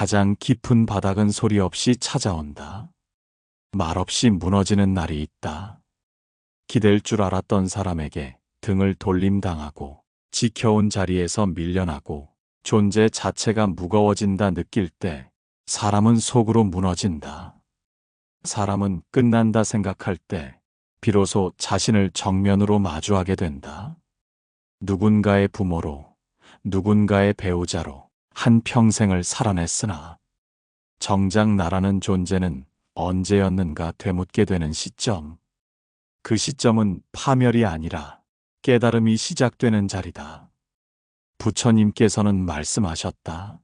가장 깊은 바닥은 소리 없이 찾아온다. 말없이 무너지는 날이 있다. 기댈 줄 알았던 사람에게 등을 돌림당하고 지켜온 자리에서 밀려나고 존재 자체가 무거워진다 느낄 때 사람은 속으로 무너진다. 사람은 끝난다 생각할 때 비로소 자신을 정면으로 마주하게 된다. 누군가의 부모로, 누군가의 배우자로 한 평생을 살아냈으나 정작 나라는 존재는 언제였는가 되묻게 되는 시점. 그 시점은 파멸이 아니라 깨달음이 시작되는 자리다. 부처님께서는 말씀하셨다.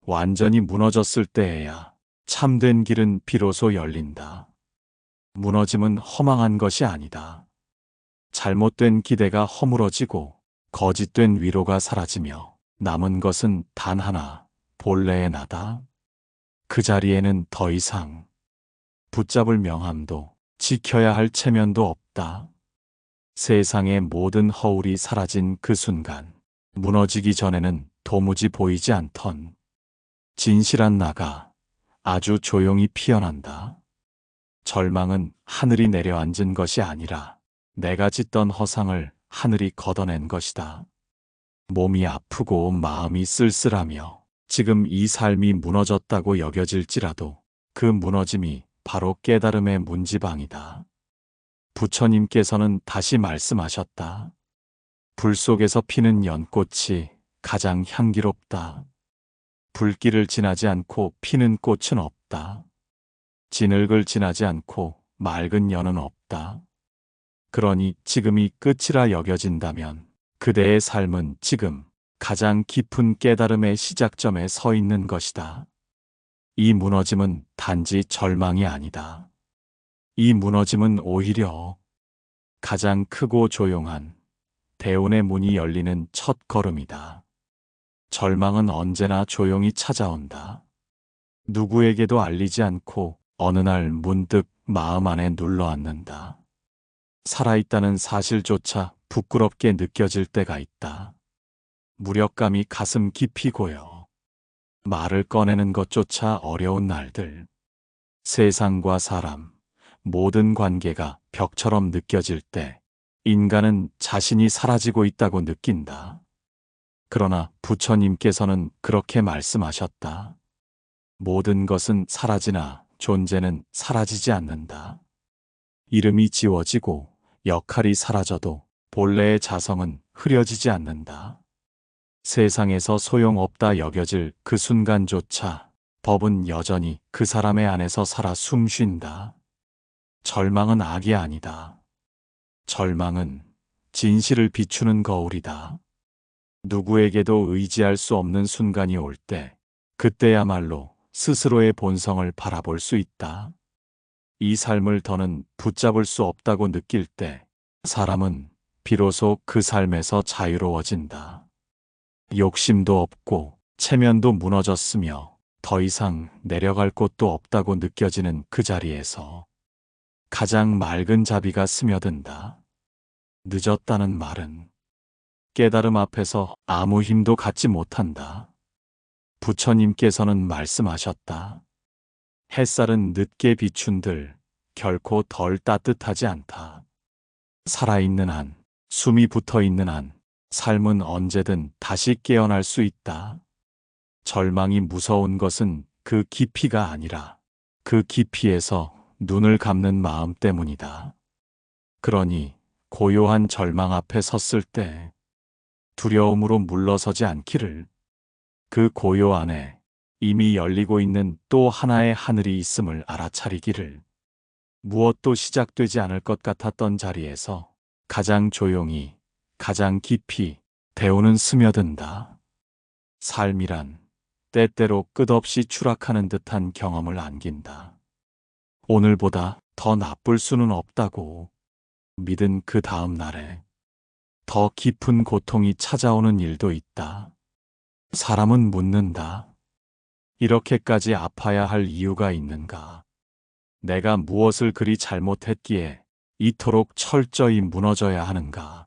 완전히 무너졌을 때에야 참된 길은 비로소 열린다. 무너짐은 허망한 것이 아니다. 잘못된 기대가 허물어지고 거짓된 위로가 사라지며 남은 것은 단 하나, 본래의 나다. 그 자리에는 더 이상 붙잡을 명함도 지켜야 할 체면도 없다. 세상의 모든 허울이 사라진 그 순간, 무너지기 전에는 도무지 보이지 않던 진실한 나가 아주 조용히 피어난다. 절망은 하늘이 내려앉은 것이 아니라 내가 짓던 허상을 하늘이 걷어낸 것이다. 몸이 아프고 마음이 쓸쓸하며 지금 이 삶이 무너졌다고 여겨질지라도 그 무너짐이 바로 깨달음의 문지방이다. 부처님께서는 다시 말씀하셨다. 불 속에서 피는 연꽃이 가장 향기롭다. 불길을 지나지 않고 피는 꽃은 없다. 진흙을 지나지 않고 맑은 연은 없다. 그러니 지금이 끝이라 여겨진다면 그대의 삶은 지금 가장 깊은 깨달음의 시작점에 서 있는 것이다. 이 무너짐은 단지 절망이 아니다. 이 무너짐은 오히려 가장 크고 조용한 대운의 문이 열리는 첫 걸음이다. 절망은 언제나 조용히 찾아온다. 누구에게도 알리지 않고 어느 날 문득 마음 안에 눌러앉는다. 살아있다는 사실조차 부끄럽게 느껴질 때가 있다. 무력감이 가슴 깊이 고여 말을 꺼내는 것조차 어려운 날들. 세상과 사람, 모든 관계가 벽처럼 느껴질 때 인간은 자신이 사라지고 있다고 느낀다. 그러나 부처님께서는 그렇게 말씀하셨다. 모든 것은 사라지나 존재는 사라지지 않는다. 이름이 지워지고 역할이 사라져도 본래의 자성은 흐려지지 않는다. 세상에서 소용없다 여겨질 그 순간조차 법은 여전히 그 사람의 안에서 살아 숨쉰다. 절망은 악이 아니다. 절망은 진실을 비추는 거울이다. 누구에게도 의지할 수 없는 순간이 올 때, 그때야말로 스스로의 본성을 바라볼 수 있다. 이 삶을 더는 붙잡을 수 없다고 느낄 때, 사람은 비로소 그 삶에서 자유로워진다. 욕심도 없고 체면도 무너졌으며 더 이상 내려갈 곳도 없다고 느껴지는 그 자리에서 가장 맑은 자비가 스며든다. 늦었다는 말은 깨달음 앞에서 아무 힘도 갖지 못한다. 부처님께서는 말씀하셨다. 햇살은 늦게 비춘들 결코 덜 따뜻하지 않다. 살아있는 한, 숨이 붙어있는 한, 삶은 언제든 다시 깨어날 수 있다. 절망이 무서운 것은 그 깊이가 아니라 그 깊이에서 눈을 감는 마음 때문이다. 그러니 고요한 절망 앞에 섰을 때 두려움으로 물러서지 않기를. 그 고요 안에 이미 열리고 있는 또 하나의 하늘이 있음을 알아차리기를. 무엇도 시작되지 않을 것 같았던 자리에서 가장 조용히, 가장 깊이 대우는 스며든다. 삶이란 때때로 끝없이 추락하는 듯한 경험을 안긴다. 오늘보다 더 나쁠 수는 없다고 믿은 그 다음 날에 더 깊은 고통이 찾아오는 일도 있다. 사람은 묻는다. 이렇게까지 아파야 할 이유가 있는가? 내가 무엇을 그리 잘못했기에 이토록 철저히 무너져야 하는가?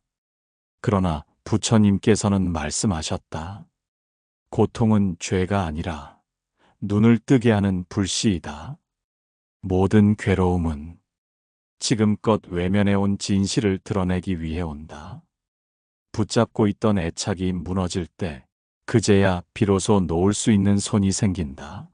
그러나 부처님께서는 말씀하셨다. 고통은 죄가 아니라 눈을 뜨게 하는 불씨이다. 모든 괴로움은 지금껏 외면해온 진실을 드러내기 위해 온다. 붙잡고 있던 애착이 무너질 때 그제야 비로소 놓을 수 있는 손이 생긴다.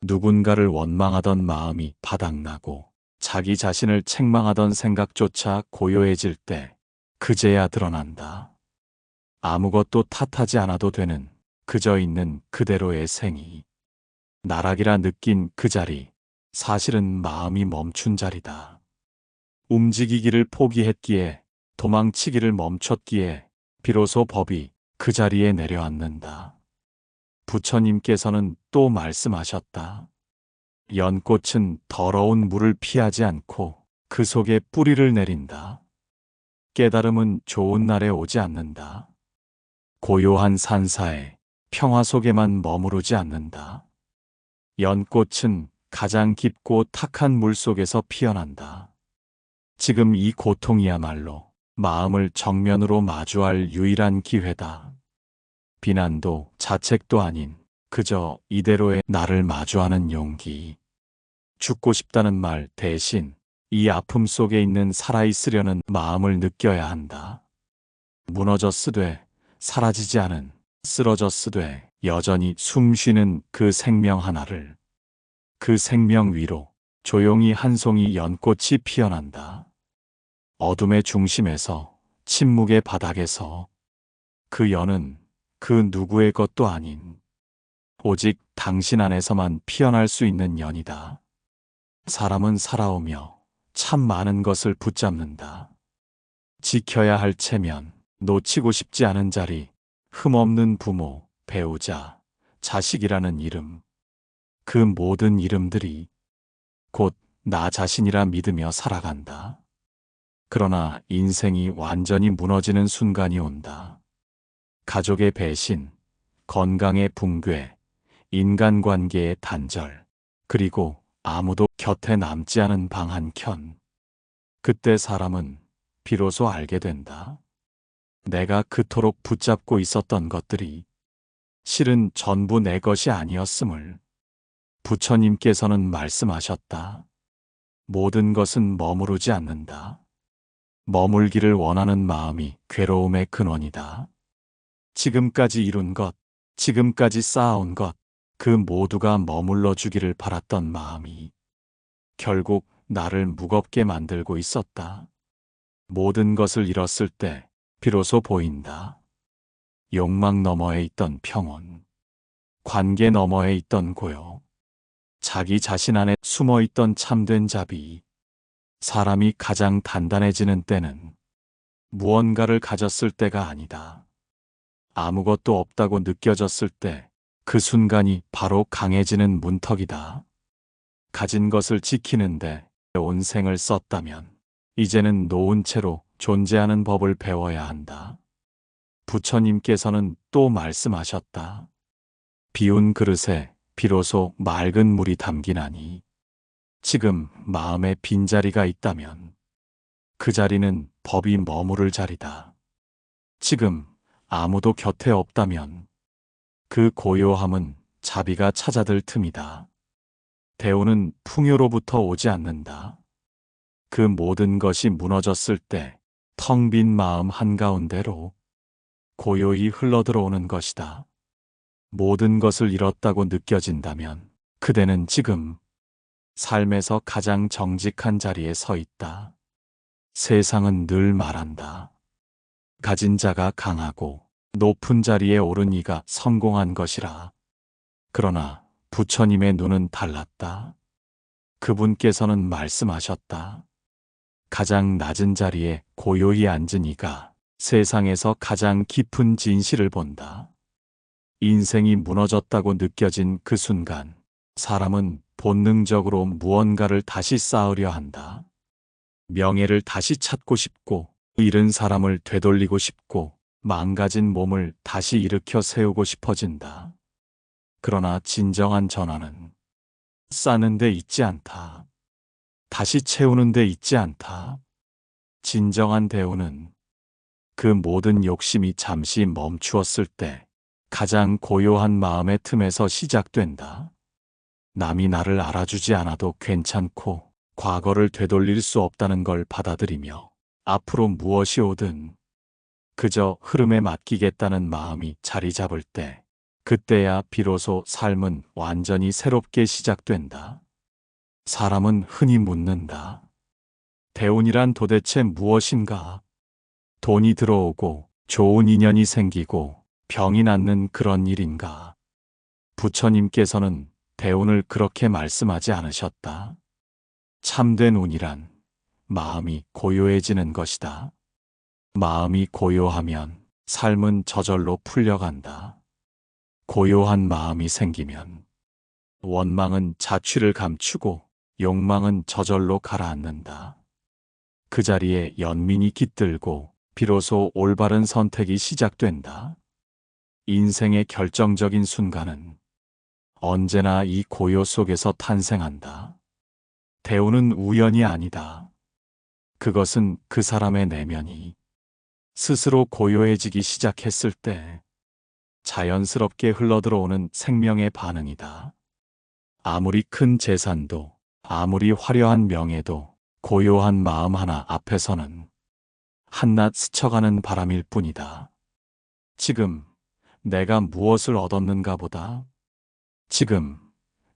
누군가를 원망하던 마음이 바닥나고 자기 자신을 책망하던 생각조차 고요해질 때 그제야 드러난다. 아무것도 탓하지 않아도 되는 그저 있는 그대로의 생이. 나락이라 느낀 그 자리, 사실은 마음이 멈춘 자리다. 움직이기를 포기했기에, 도망치기를 멈췄기에 비로소 법이 그 자리에 내려앉는다. 부처님께서는 또 말씀하셨다. 연꽃은 더러운 물을 피하지 않고 그 속에 뿌리를 내린다. 깨달음은 좋은 날에 오지 않는다. 고요한 산사에 평화 속에만 머무르지 않는다. 연꽃은 가장 깊고 탁한 물 속에서 피어난다. 지금 이 고통이야말로 마음을 정면으로 마주할 유일한 기회다. 비난도 자책도 아닌 그저 이대로의 나를 마주하는 용기. 죽고 싶다는 말 대신 이 아픔 속에 있는 살아있으려는 마음을 느껴야 한다. 무너졌으되 사라지지 않은, 쓰러졌으되 여전히 숨쉬는 그 생명 하나를, 그 생명 위로 조용히 한 송이 연꽃이 피어난다. 어둠의 중심에서, 침묵의 바닥에서 그 연은 그 누구의 것도 아닌 오직 당신 안에서만 피어날 수 있는 연이다. 사람은 살아오며 참 많은 것을 붙잡는다. 지켜야 할 체면, 놓치고 싶지 않은 자리, 흠없는 부모, 배우자, 자식이라는 이름. 그 모든 이름들이 곧 나 자신이라 믿으며 살아간다. 그러나 인생이 완전히 무너지는 순간이 온다. 가족의 배신, 건강의 붕괴, 인간관계의 단절, 그리고 아무도 곁에 남지 않은 방 한켠. 그때 사람은 비로소 알게 된다. 내가 그토록 붙잡고 있었던 것들이 실은 전부 내 것이 아니었음을. 부처님께서는 말씀하셨다. 모든 것은 머무르지 않는다. 머물기를 원하는 마음이 괴로움의 근원이다. 지금까지 이룬 것, 지금까지 쌓아온 것, 그 모두가 머물러 주기를 바랐던 마음이 결국 나를 무겁게 만들고 있었다. 모든 것을 잃었을 때 비로소 보인다. 욕망 너머에 있던 평온, 관계 너머에 있던 고요, 자기 자신 안에 숨어 있던 참된 자비. 사람이 가장 단단해지는 때는 무언가를 가졌을 때가 아니다. 아무것도 없다고 느껴졌을 때 그 순간이 바로 강해지는 문턱이다. 가진 것을 지키는데 온 생을 썼다면 이제는 놓은 채로 존재하는 법을 배워야 한다. 부처님께서는 또 말씀하셨다. 비운 그릇에 비로소 맑은 물이 담기나니 지금 마음에 빈자리가 있다면 그 자리는 법이 머무를 자리다. 지금 아무도 곁에 없다면 그 고요함은 자비가 찾아들 틈이다. 대우는 풍요로부터 오지 않는다. 그 모든 것이 무너졌을 때 텅 빈 마음 한가운데로 고요히 흘러들어오는 것이다. 모든 것을 잃었다고 느껴진다면 그대는 지금 삶에서 가장 정직한 자리에 서 있다. 세상은 늘 말한다. 가진 자가 강하고 높은 자리에 오른 이가 성공한 것이라. 그러나 부처님의 눈은 달랐다. 그분께서는 말씀하셨다. 가장 낮은 자리에 고요히 앉은 이가 세상에서 가장 깊은 진실을 본다. 인생이 무너졌다고 느껴진 그 순간, 사람은 본능적으로 무언가를 다시 쌓으려 한다. 명예를 다시 찾고 싶고, 잃은 사람을 되돌리고 싶고, 망가진 몸을 다시 일으켜 세우고 싶어진다. 그러나 진정한 전환은 쌓는 데 있지 않다. 다시 채우는 데 있지 않다. 진정한 대우는 그 모든 욕심이 잠시 멈추었을 때 가장 고요한 마음의 틈에서 시작된다. 남이 나를 알아주지 않아도 괜찮고 과거를 되돌릴 수 없다는 걸 받아들이며 앞으로 무엇이 오든 그저 흐름에 맡기겠다는 마음이 자리 잡을 때, 그때야 비로소 삶은 완전히 새롭게 시작된다. 사람은 흔히 묻는다. 대운이란 도대체 무엇인가? 돈이 들어오고 좋은 인연이 생기고 병이 낫는 그런 일인가? 부처님께서는 대운을 그렇게 말씀하지 않으셨다. 참된 운이란 마음이 고요해지는 것이다. 마음이 고요하면 삶은 저절로 풀려간다. 고요한 마음이 생기면 원망은 자취를 감추고 욕망은 저절로 가라앉는다. 그 자리에 연민이 깃들고 비로소 올바른 선택이 시작된다. 인생의 결정적인 순간은 언제나 이 고요 속에서 탄생한다. 대우는 우연이 아니다. 그것은 그 사람의 내면이 스스로 고요해지기 시작했을 때 자연스럽게 흘러들어오는 생명의 반응이다. 아무리 큰 재산도, 아무리 화려한 명예도 고요한 마음 하나 앞에서는 한낱 스쳐가는 바람일 뿐이다. 지금 내가 무엇을 얻었는가 보다, 지금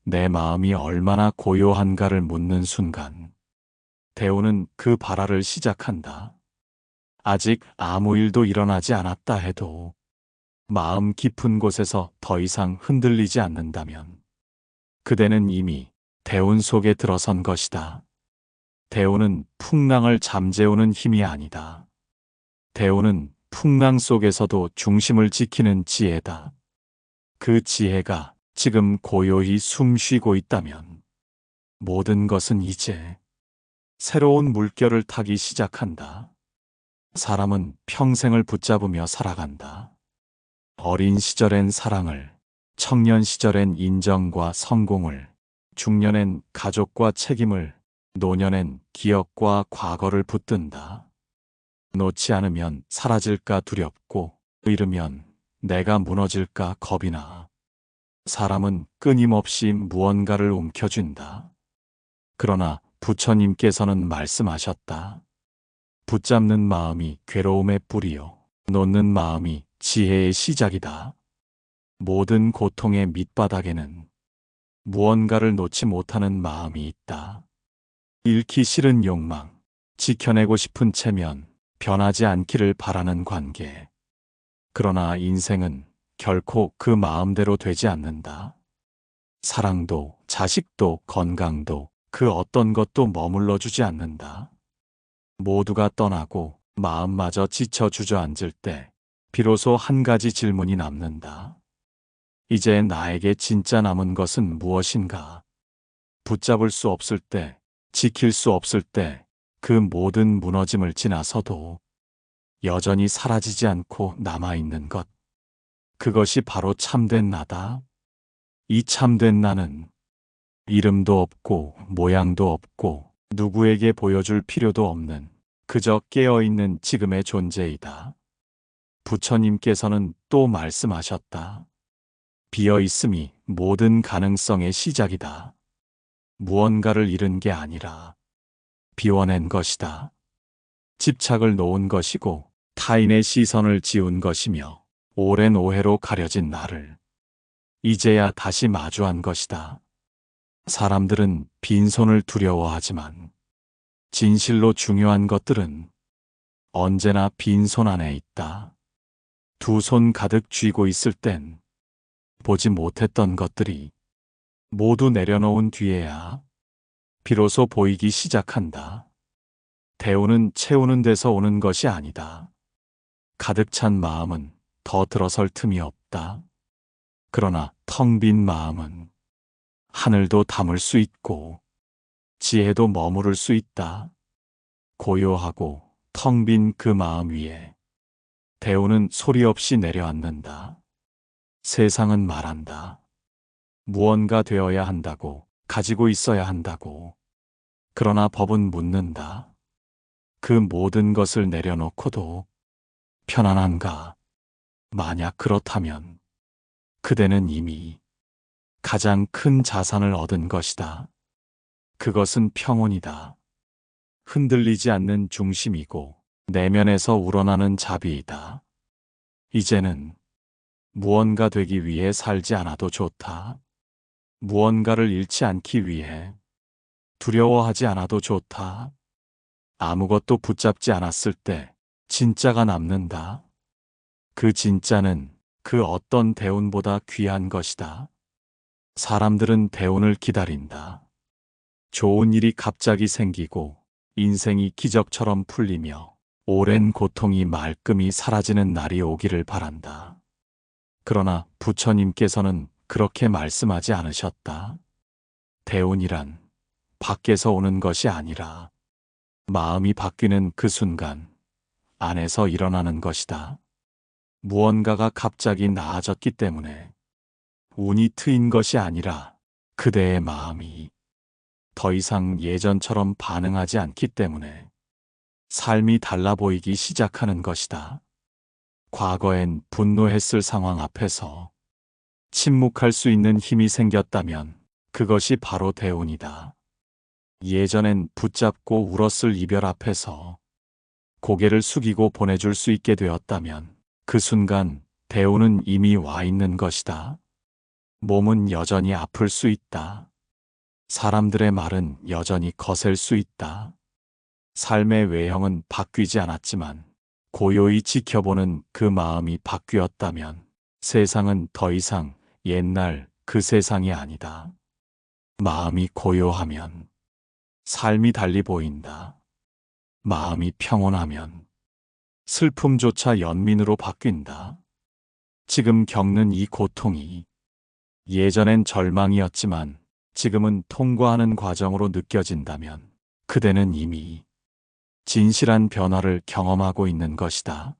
내 마음이 얼마나 고요한가를 묻는 순간, 대우는 그 발화를 시작한다. 아직 아무 일도 일어나지 않았다 해도 마음 깊은 곳에서 더 이상 흔들리지 않는다면 그대는 이미 대운 속에 들어선 것이다. 대운은 풍랑을 잠재우는 힘이 아니다. 대운은 풍랑 속에서도 중심을 지키는 지혜다. 그 지혜가 지금 고요히 숨 쉬고 있다면 모든 것은 이제 새로운 물결을 타기 시작한다. 사람은 평생을 붙잡으며 살아간다. 어린 시절엔 사랑을, 청년 시절엔 인정과 성공을, 중년엔 가족과 책임을, 노년엔 기억과 과거를 붙든다. 놓지 않으면 사라질까 두렵고, 잃으면 내가 무너질까 겁이 나. 사람은 끊임없이 무언가를 움켜쥔다. 그러나 부처님께서는 말씀하셨다. 붙잡는 마음이 괴로움의 뿌리요, 놓는 마음이 지혜의 시작이다. 모든 고통의 밑바닥에는 무언가를 놓지 못하는 마음이 있다. 잃기 싫은 욕망, 지켜내고 싶은 체면, 변하지 않기를 바라는 관계. 그러나 인생은 결코 그 마음대로 되지 않는다. 사랑도, 자식도, 건강도, 그 어떤 것도 머물러 주지 않는다. 모두가 떠나고 마음마저 지쳐 주저앉을 때 비로소 한 가지 질문이 남는다. 이제 나에게 진짜 남은 것은 무엇인가? 붙잡을 수 없을 때, 지킬 수 없을 때, 그 모든 무너짐을 지나서도 여전히 사라지지 않고 남아있는 것. 그것이 바로 참된 나다. 이 참된 나는 이름도 없고 모양도 없고 누구에게 보여줄 필요도 없는 그저 깨어있는 지금의 존재이다. 부처님께서는 또 말씀하셨다. 비어있음이 모든 가능성의 시작이다. 무언가를 잃은 게 아니라 비워낸 것이다. 집착을 놓은 것이고 타인의 시선을 지운 것이며 오랜 오해로 가려진 나를 이제야 다시 마주한 것이다. 사람들은 빈손을 두려워하지만 진실로 중요한 것들은 언제나 빈손 안에 있다. 두 손 가득 쥐고 있을 땐 보지 못했던 것들이 모두 내려놓은 뒤에야 비로소 보이기 시작한다. 대우는 채우는 데서 오는 것이 아니다. 가득 찬 마음은 더 들어설 틈이 없다. 그러나 텅 빈 마음은 하늘도 담을 수 있고 지혜도 머무를 수 있다. 고요하고 텅 빈 그 마음 위에 대우는 소리 없이 내려앉는다. 세상은 말한다. 무언가 되어야 한다고, 가지고 있어야 한다고. 그러나 법은 묻는다. 그 모든 것을 내려놓고도 편안한가? 만약 그렇다면 그대는 이미 가장 큰 자산을 얻은 것이다. 그것은 평온이다. 흔들리지 않는 중심이고 내면에서 우러나는 자비이다. 이제는 무언가 되기 위해 살지 않아도 좋다. 무언가를 잃지 않기 위해 두려워하지 않아도 좋다. 아무것도 붙잡지 않았을 때 진짜가 남는다. 그 진짜는 그 어떤 대운보다 귀한 것이다. 사람들은 대운을 기다린다. 좋은 일이 갑자기 생기고 인생이 기적처럼 풀리며 오랜 고통이 말끔히 사라지는 날이 오기를 바란다. 그러나 부처님께서는 그렇게 말씀하지 않으셨다. 대운이란 밖에서 오는 것이 아니라 마음이 바뀌는 그 순간 안에서 일어나는 것이다. 무언가가 갑자기 나아졌기 때문에 운이 트인 것이 아니라 그대의 마음이 더 이상 예전처럼 반응하지 않기 때문에 삶이 달라 보이기 시작하는 것이다. 과거엔 분노했을 상황 앞에서 침묵할 수 있는 힘이 생겼다면 그것이 바로 대운이다. 예전엔 붙잡고 울었을 이별 앞에서 고개를 숙이고 보내줄 수 있게 되었다면 그 순간 대운은 이미 와 있는 것이다. 몸은 여전히 아플 수 있다. 사람들의 말은 여전히 거셀 수 있다. 삶의 외형은 바뀌지 않았지만 고요히 지켜보는 그 마음이 바뀌었다면 세상은 더 이상 옛날 그 세상이 아니다. 마음이 고요하면 삶이 달리 보인다. 마음이 평온하면 슬픔조차 연민으로 바뀐다. 지금 겪는 이 고통이 예전엔 절망이었지만 지금은 통과하는 과정으로 느껴진다면 그대는 이미 진실한 변화를 경험하고 있는 것이다.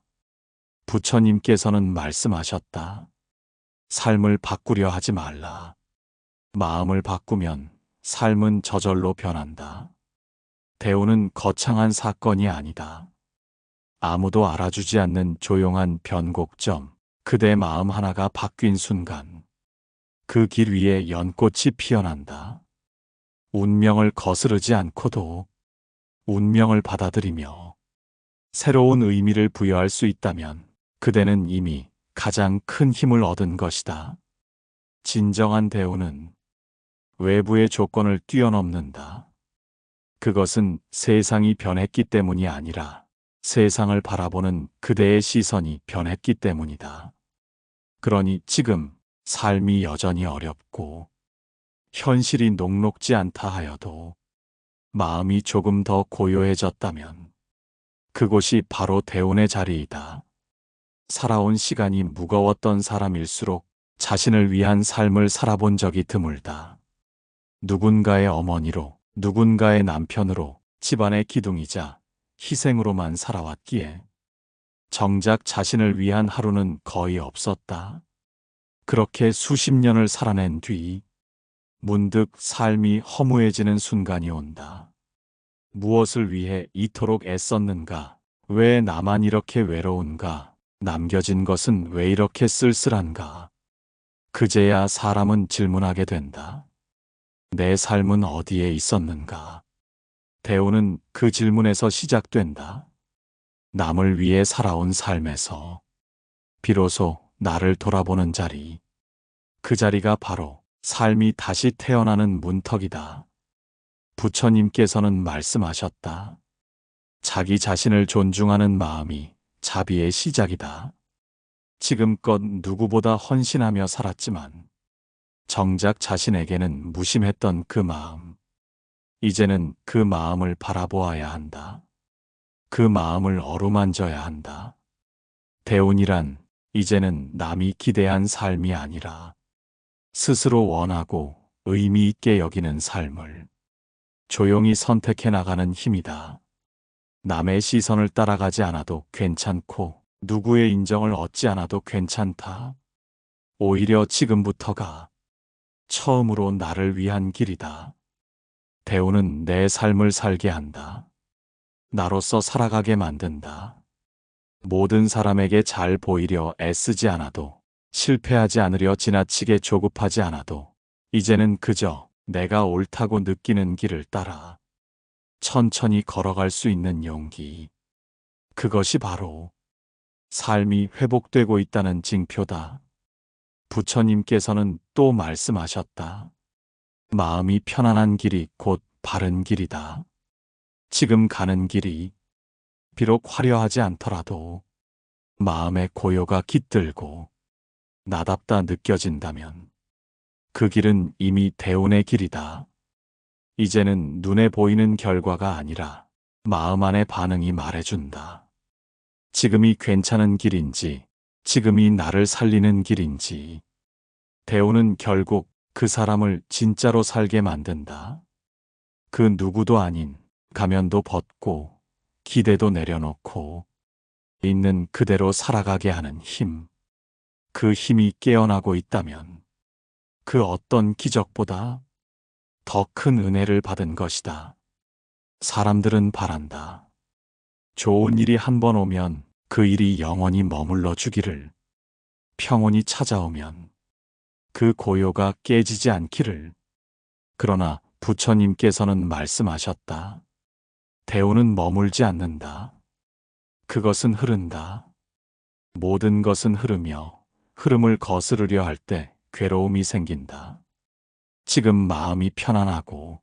부처님께서는 말씀하셨다. 삶을 바꾸려 하지 말라. 마음을 바꾸면 삶은 저절로 변한다. 대운은 거창한 사건이 아니다. 아무도 알아주지 않는 조용한 변곡점, 그대 마음 하나가 바뀐 순간 그 길 위에 연꽃이 피어난다. 운명을 거스르지 않고도 운명을 받아들이며 새로운 의미를 부여할 수 있다면 그대는 이미 가장 큰 힘을 얻은 것이다. 진정한 대운은 외부의 조건을 뛰어넘는다. 그것은 세상이 변했기 때문이 아니라 세상을 바라보는 그대의 시선이 변했기 때문이다. 그러니 지금 삶이 여전히 어렵고 현실이 녹록지 않다 하여도 마음이 조금 더 고요해졌다면 그곳이 바로 대운의 자리이다. 살아온 시간이 무거웠던 사람일수록 자신을 위한 삶을 살아본 적이 드물다. 누군가의 어머니로, 누군가의 남편으로, 집안의 기둥이자 희생으로만 살아왔기에 정작 자신을 위한 하루는 거의 없었다. 그렇게 수십 년을 살아낸 뒤 문득 삶이 허무해지는 순간이 온다. 무엇을 위해 이토록 애썼는가? 왜 나만 이렇게 외로운가? 남겨진 것은 왜 이렇게 쓸쓸한가? 그제야 사람은 질문하게 된다. 내 삶은 어디에 있었는가? 대운은 그 질문에서 시작된다. 남을 위해 살아온 삶에서 비로소 나를 돌아보는 자리. 그 자리가 바로 삶이 다시 태어나는 문턱이다. 부처님께서는 말씀하셨다. 자기 자신을 존중하는 마음이 자비의 시작이다. 지금껏 누구보다 헌신하며 살았지만 정작 자신에게는 무심했던 그 마음. 이제는 그 마음을 바라보아야 한다. 그 마음을 어루만져야 한다. 대운이란 이제는 남이 기대한 삶이 아니라 스스로 원하고 의미 있게 여기는 삶을 조용히 선택해 나가는 힘이다. 남의 시선을 따라가지 않아도 괜찮고 누구의 인정을 얻지 않아도 괜찮다. 오히려 지금부터가 처음으로 나를 위한 길이다. 대운은 내 삶을 살게 한다. 나로서 살아가게 만든다. 모든 사람에게 잘 보이려 애쓰지 않아도, 실패하지 않으려 지나치게 조급하지 않아도, 이제는 그저 내가 옳다고 느끼는 길을 따라 천천히 걸어갈 수 있는 용기. 그것이 바로 삶이 회복되고 있다는 징표다. 부처님께서는 또 말씀하셨다. 마음이 편안한 길이 곧 바른 길이다. 지금 가는 길이 비록 화려하지 않더라도 마음의 고요가 깃들고 나답다 느껴진다면 그 길은 이미 대운의 길이다. 이제는 눈에 보이는 결과가 아니라 마음 안의 반응이 말해준다. 지금이 괜찮은 길인지, 지금이 나를 살리는 길인지. 대운은 결국 그 사람을 진짜로 살게 만든다. 그 누구도 아닌 가면도 벗고 기대도 내려놓고 있는 그대로 살아가게 하는 힘. 그 힘이 깨어나고 있다면 그 어떤 기적보다 더 큰 은혜를 받은 것이다. 사람들은 바란다. 좋은 일이 한 번 오면 그 일이 영원히 머물러 주기를. 평온이 찾아오면 그 고요가 깨지지 않기를. 그러나 부처님께서는 말씀하셨다. 대운은 머물지 않는다. 그것은 흐른다. 모든 것은 흐르며 흐름을 거스르려 할 때 괴로움이 생긴다. 지금 마음이 편안하고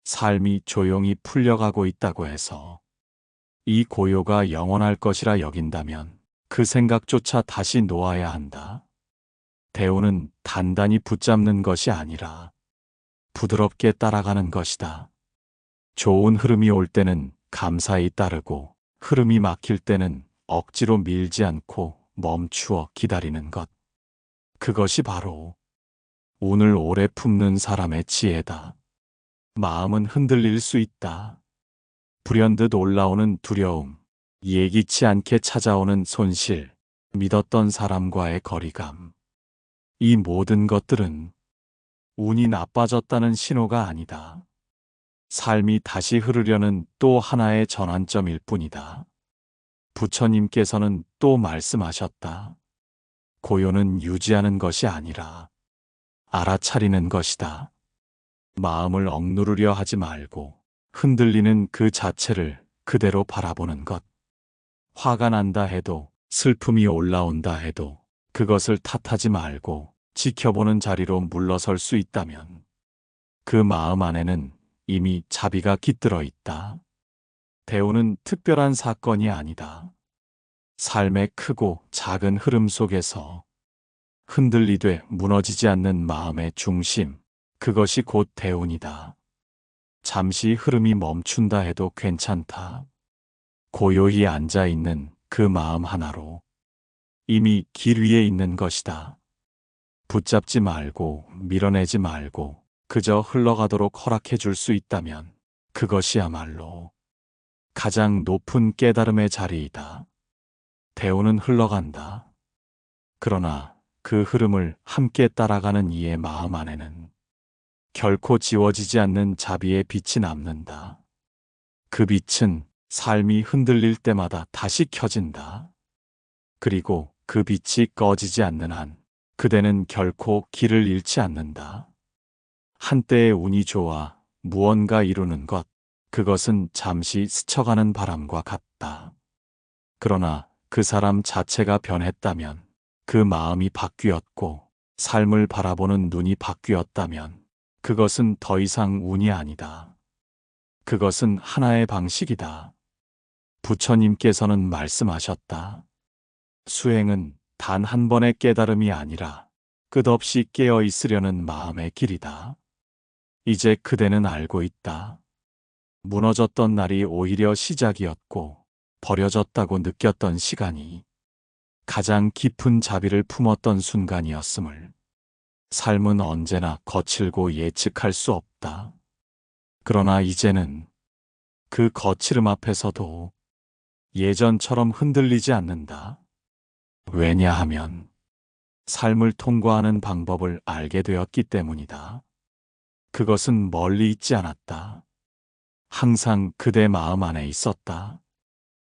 삶이 조용히 풀려가고 있다고 해서 이 고요가 영원할 것이라 여긴다면 그 생각조차 다시 놓아야 한다. 대운은 단단히 붙잡는 것이 아니라 부드럽게 따라가는 것이다. 좋은 흐름이 올 때는 감사히 따르고 흐름이 막힐 때는 억지로 밀지 않고 멈추어 기다리는 것. 그것이 바로 운을 오래 품는 사람의 지혜다. 마음은 흔들릴 수 있다. 불현듯 올라오는 두려움, 예기치 않게 찾아오는 손실, 믿었던 사람과의 거리감. 이 모든 것들은 운이 나빠졌다는 신호가 아니다. 삶이 다시 흐르려는 또 하나의 전환점일 뿐이다. 부처님께서는 또 말씀하셨다. 고요는 유지하는 것이 아니라 알아차리는 것이다. 마음을 억누르려 하지 말고 흔들리는 그 자체를 그대로 바라보는 것. 화가 난다 해도 슬픔이 올라온다 해도 그것을 탓하지 말고 지켜보는 자리로 물러설 수 있다면 그 마음 안에는 이미 자비가 깃들어 있다. 대우는 특별한 사건이 아니다. 삶의 크고 작은 흐름 속에서 흔들리되 무너지지 않는 마음의 중심, 그것이 곧 대운이다. 잠시 흐름이 멈춘다 해도 괜찮다. 고요히 앉아있는 그 마음 하나로 이미 길 위에 있는 것이다. 붙잡지 말고 밀어내지 말고 그저 흘러가도록 허락해 줄 수 있다면 그것이야말로 가장 높은 깨달음의 자리이다. 대운은 흘러간다. 그러나 그 흐름을 함께 따라가는 이의 마음 안에는 결코 지워지지 않는 자비의 빛이 남는다. 그 빛은 삶이 흔들릴 때마다 다시 켜진다. 그리고 그 빛이 꺼지지 않는 한 그대는 결코 길을 잃지 않는다. 한때의 운이 좋아 무언가 이루는 것, 그것은 잠시 스쳐가는 바람과 같다. 그러나 그 사람 자체가 변했다면, 그 마음이 바뀌었고 삶을 바라보는 눈이 바뀌었다면 그것은 더 이상 운이 아니다. 그것은 하나의 방식이다. 부처님께서는 말씀하셨다. 수행은 단 한 번의 깨달음이 아니라 끝없이 깨어 있으려는 마음의 길이다. 이제 그대는 알고 있다. 무너졌던 날이 오히려 시작이었고 버려졌다고 느꼈던 시간이 가장 깊은 자비를 품었던 순간이었음을. 삶은 언제나 거칠고 예측할 수 없다. 그러나 이제는 그 거칠음 앞에서도 예전처럼 흔들리지 않는다. 왜냐하면 삶을 통과하는 방법을 알게 되었기 때문이다. 그것은 멀리 있지 않았다. 항상 그대 마음 안에 있었다.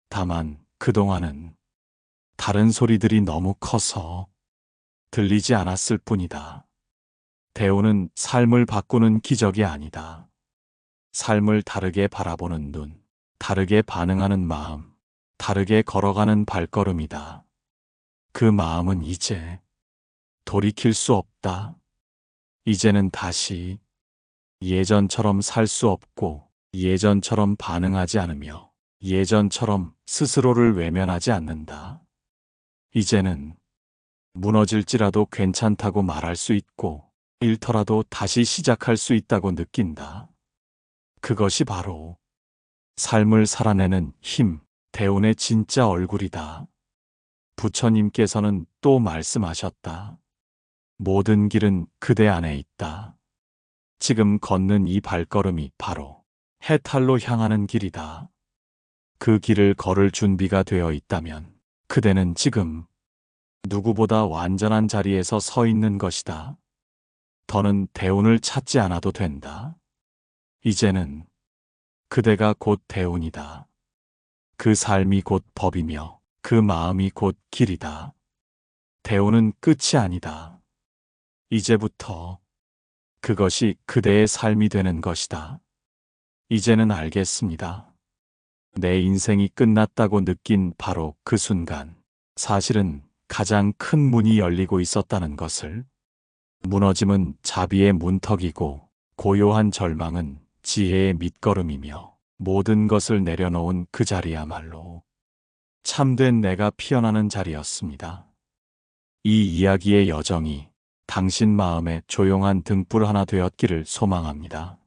다만 그동안은 다른 소리들이 너무 커서 들리지 않았을 뿐이다. 대우는 삶을 바꾸는 기적이 아니다. 삶을 다르게 바라보는 눈, 다르게 반응하는 마음, 다르게 걸어가는 발걸음이다. 그 마음은 이제 돌이킬 수 없다. 이제는 다시 예전처럼 살 수 없고, 예전처럼 반응하지 않으며, 예전처럼 스스로를 외면하지 않는다. 이제는 무너질지라도 괜찮다고 말할 수 있고, 잃더라도 다시 시작할 수 있다고 느낀다. 그것이 바로 삶을 살아내는 힘, 대운의 진짜 얼굴이다. 부처님께서는 또 말씀하셨다. 모든 길은 그대 안에 있다. 지금 걷는 이 발걸음이 바로 해탈로 향하는 길이다. 그 길을 걸을 준비가 되어 있다면 그대는 지금 누구보다 완전한 자리에서 서 있는 것이다. 더는 대운을 찾지 않아도 된다. 이제는 그대가 곧 대운이다. 그 삶이 곧 법이며 그 마음이 곧 길이다. 대운은 끝이 아니다. 이제부터 그것이 그대의 삶이 되는 것이다. 이제는 알겠습니다. 내 인생이 끝났다고 느낀 바로 그 순간, 사실은 가장 큰 문이 열리고 있었다는 것을. 무너짐은 자비의 문턱이고, 고요한 절망은 지혜의 밑거름이며, 모든 것을 내려놓은 그 자리야말로 참된 내가 피어나는 자리였습니다. 이 이야기의 여정이 당신 마음에 조용한 등불 하나 되었기를 소망합니다.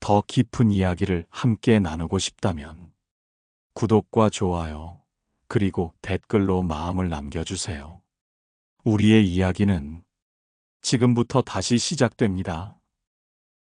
더 깊은 이야기를 함께 나누고 싶다면 구독과 좋아요, 그리고 댓글로 마음을 남겨주세요. 우리의 이야기는 지금부터 다시 시작됩니다.